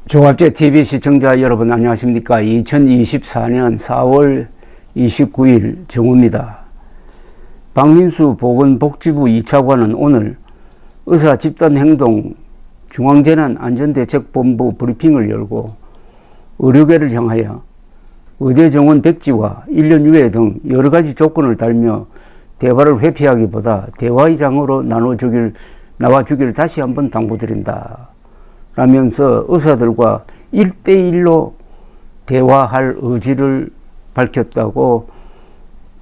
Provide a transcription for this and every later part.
종합제 TV 시청자 여러분 안녕하십니까. 2024년 4월 29일 정오입니다. 박민수 보건복지부 2차관은 오늘 의사 집단행동 중앙재난안전대책본부 브리핑을 열고 의료계를 향하여 의대 정원 백지와 1년 유예 등 여러 가지 조건을 달며 대화를 회피하기보다 대화의 장으로 나와주길 다시 한번 당부드린다 라면서 의사들과 1대1로 대화할 의지를 밝혔다고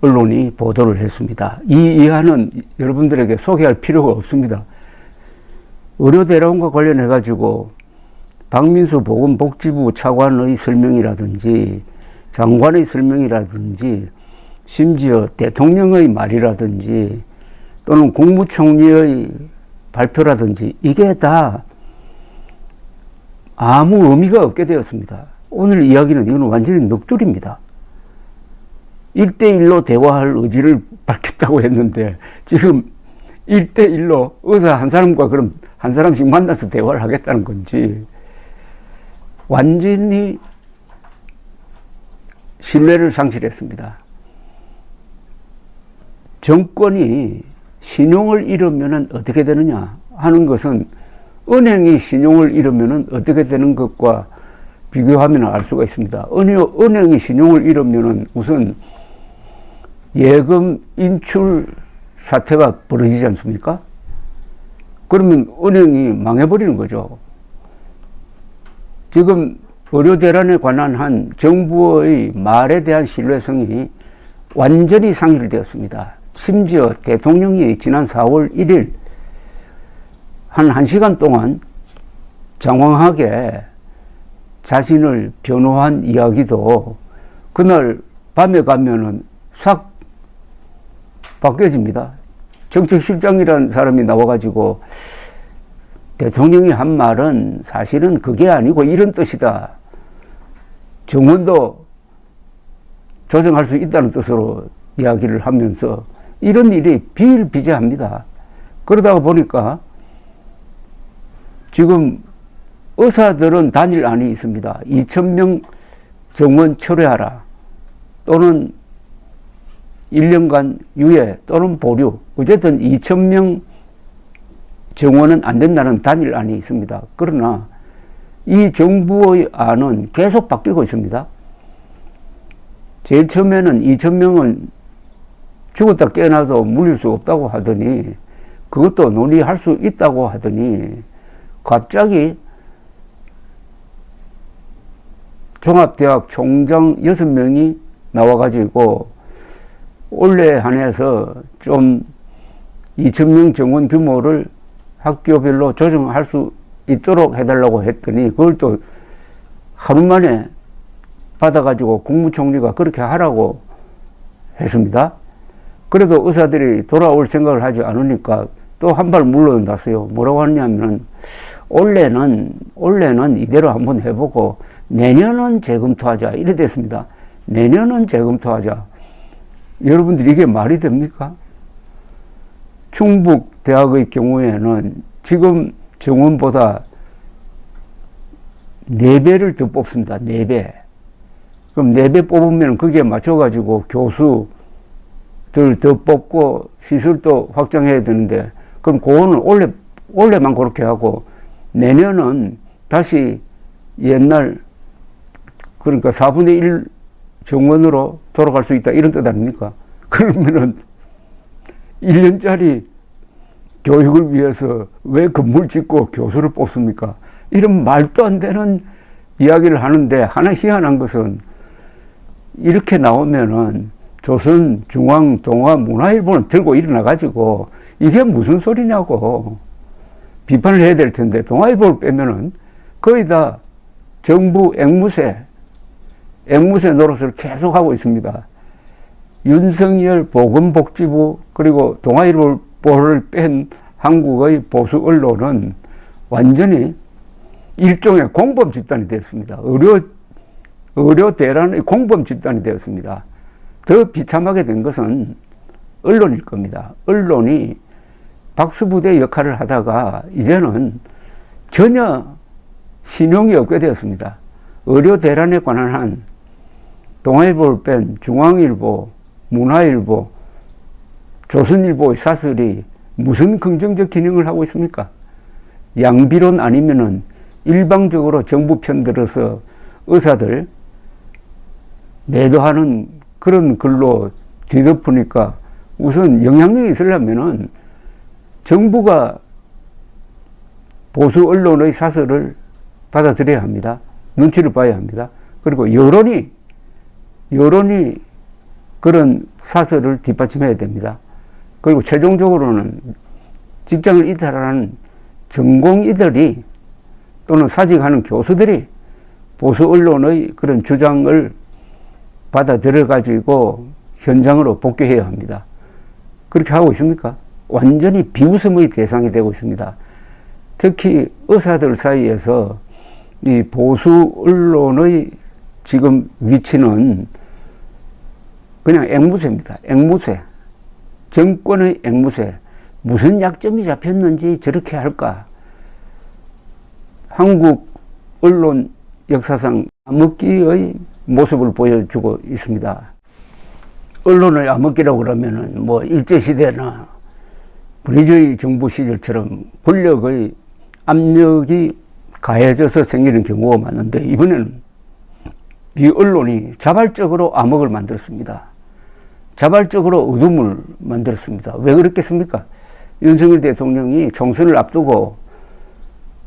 언론이 보도를 했습니다. 이 이하는 여러분들에게 소개할 필요가 없습니다. 의료대란과 관련해 가지고 박민수 보건복지부 차관의 설명이라든지 장관의 설명이라든지 심지어 대통령의 말이라든지 또는 국무총리의 발표라든지 이게 다 아무 의미가 없게 되었습니다. 오늘 이야기는 이건 완전히 넋두리입니다. 1대1로 대화할 의지를 밝혔다고 했는데 지금 1대1로 의사 한 사람과 그럼 한 사람씩 만나서 대화를 하겠다는 건지 완전히 신뢰를 상실했습니다. 정권이 신용을 잃으면 어떻게 되느냐 하는 것은 은행이 신용을 잃으면 어떻게 되는 것과 비교하면 알 수가 있습니다. 은행이 신용을 잃으면 우선 예금 인출 사태가 벌어지지 않습니까? 그러면 은행이 망해버리는 거죠. 지금 의료대란에 관한 한 정부의 말에 대한 신뢰성이 완전히 상실되었습니다. 심지어 대통령이 지난 4월 1일 한 1시간 동안 장황하게 자신을 변호한 이야기도 그날 밤에 가면은 싹 바뀌어집니다. 정책실장이라는 사람이 나와가지고 대통령이 한 말은 사실은 그게 아니고 이런 뜻이다. 정원도 조정할 수 있다는 뜻으로 이야기를 하면서 이런 일이 비일비재합니다. 그러다가 보니까 지금 의사들은 단일안이 있습니다. 2,000명 정원 철회하라 또는 1년간 유예 또는 보류 어쨌든 2,000명 정원은 안 된다는 단일안이 있습니다. 그러나 이 정부의 안은 계속 바뀌고 있습니다. 제일 처음에는 2,000명은 죽었다 깨어나도 물릴 수 없다고 하더니 그것도 논의할 수 있다고 하더니 갑자기 종합대학 총장 6명이 나와가지고 올해 한해서 좀 2,000명 정원 규모를 학교별로 조정할 수 있도록 해달라고 했더니 그걸 또 하루 만에 받아가지고 국무총리가 그렇게 하라고 했습니다. 그래도 의사들이 돌아올 생각을 하지 않으니까 또 한 발 물러났어요. 뭐라고 하냐면 올해는 이대로 한번 해보고 내년은 재검토하자 이래 됐습니다. 내년은 재검토하자. 여러분들 이게 말이 됩니까? 충북대학의 경우에는 지금 정원보다 4배를 더 뽑습니다. 4배. 그럼 4배 뽑으면 거기에 맞춰가지고 교수들 더 뽑고 시설도 확장해야 되는데 그럼 그거는 올해만 그렇게 하고 내년은 다시 옛날 그러니까 4분의 1 정원으로 돌아갈 수 있다 이런 뜻 아닙니까? 그러면은 1년짜리 교육을 위해서 왜 건물 짓고 교수를 뽑습니까? 이런 말도 안 되는 이야기를 하는데 하나 희한한 것은 이렇게 나오면은 조선중앙동아문화일보는 들고 일어나가지고 이게 무슨 소리냐고 비판을 해야 될 텐데 동아일보를 빼면은 거의 다 정부 앵무새 노릇을 계속하고 있습니다. 윤석열 보건복지부 그리고 동아일보를 뺀 한국의 보수 언론은 완전히 일종의 공범 집단이 되었습니다. 의료대란의 공범 집단이 되었습니다. 더 비참하게 된 것은 언론일 겁니다. 언론이 박수부대 역할을 하다가 이제는 전혀 신용이 없게 되었습니다. 의료 대란에 관한 한 동아일보를 뺀 중앙일보, 문화일보, 조선일보의 사설이 무슨 긍정적 기능을 하고 있습니까? 양비론 아니면은 일방적으로 정부 편 들어서 의사들 매도하는 그런 글로 뒤덮으니까 우선 영향력이 있으려면은 정부가 보수 언론의 사설을 받아들여야 합니다. 눈치를 봐야 합니다. 그리고 여론이 그런 사설을 뒷받침해야 됩니다. 그리고 최종적으로는 직장을 이탈하는 전공의들이 또는 사직하는 교수들이 보수 언론의 그런 주장을 받아들여 가지고 현장으로 복귀해야 합니다. 그렇게 하고 있습니까? 완전히 비웃음의 대상이 되고 있습니다. 특히 의사들 사이에서 이 보수 언론의 지금 위치는 그냥 앵무새입니다. 앵무새. 정권의 앵무새. 무슨 약점이 잡혔는지 저렇게 할까? 한국 언론 역사상 암흑기의 모습을 보여주고 있습니다. 언론의 암흑기라고 그러면은 뭐 일제시대나 군의주의 정부 시절처럼 권력의 압력이 가해져서 생기는 경우가 많은데 이번에는 이 언론이 자발적으로 암흑을 만들었습니다. 자발적으로 어둠을 만들었습니다. 왜 그렇겠습니까? 윤석열 대통령이 총선을 앞두고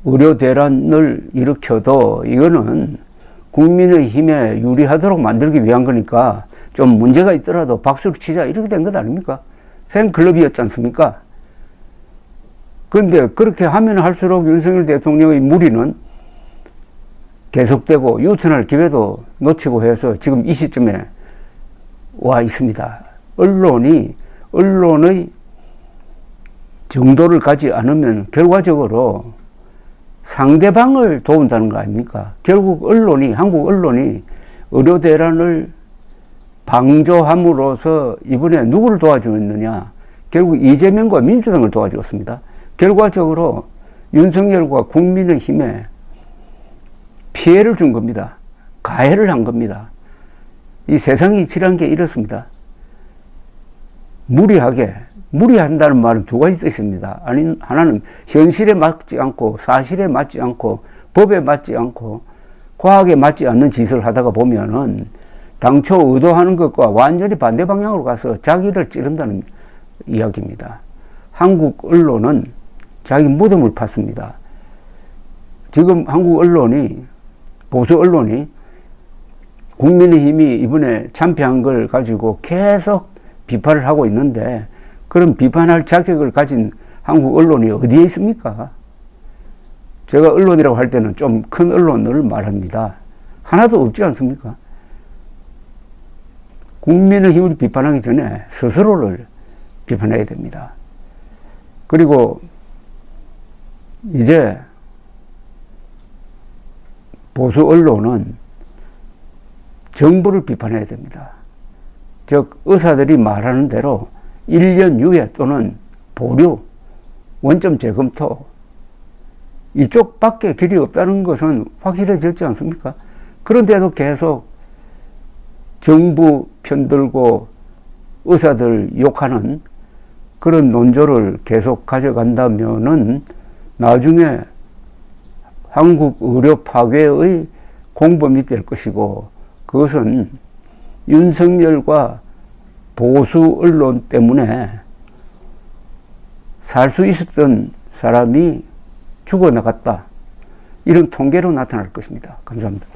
의료 대란을 일으켜도 이거는 국민의힘에 유리하도록 만들기 위한 거니까 좀 문제가 있더라도 박수를 치자 이렇게 된 것 아닙니까? 팬클럽이었지 않습니까? 그런데 그렇게 하면 할수록 윤석열 대통령의 무리는 계속되고 유턴할 기회도 놓치고 해서 지금 이 시점에 와 있습니다. 언론의 정도를 가지 않으면 결과적으로 상대방을 도운다는 거 아닙니까? 결국 한국 언론이 의료 대란을 방조함으로써 이번에 누구를 도와주었느냐? 결국 이재명과 민주당을 도와주었습니다. 결과적으로 윤석열과 국민의힘에 피해를 준 겁니다. 가해를 한 겁니다. 이 세상이 지난 게 이렇습니다. 무리한다는 말은 두 가지 뜻입니다. 하나는 현실에 맞지 않고 사실에 맞지 않고 법에 맞지 않고 과학에 맞지 않는 짓을 하다가 보면은 당초 의도하는 것과 완전히 반대 방향으로 가서 자기를 찌른다는 이야기입니다. 한국 언론은 자기 무덤을 팠습니다. 지금 한국 언론이, 보수 언론이 국민의힘이 이번에 참패한 걸 가지고 계속 비판을 하고 있는데 그런 비판할 자격을 가진 한국 언론이 어디에 있습니까? 제가 언론이라고 할 때는 좀 큰 언론을 말합니다. 하나도 없지 않습니까? 국민의힘을 비판하기 전에 스스로를 비판해야 됩니다. 그리고 이제 보수 언론은 정부를 비판해야 됩니다. 즉 의사들이 말하는 대로 1년 유예 또는 보류, 원점 재검토 이쪽밖에 길이 없다는 것은 확실해졌지 않습니까? 그런데도 계속 정부 편들고 의사들 욕하는 그런 논조를 계속 가져간다면은 나중에 한국 의료 파괴의 공범이 될 것이고 그것은 윤석열과 보수 언론 때문에 살 수 있었던 사람이 죽어나갔다. 이런 통계로 나타날 것입니다. 감사합니다.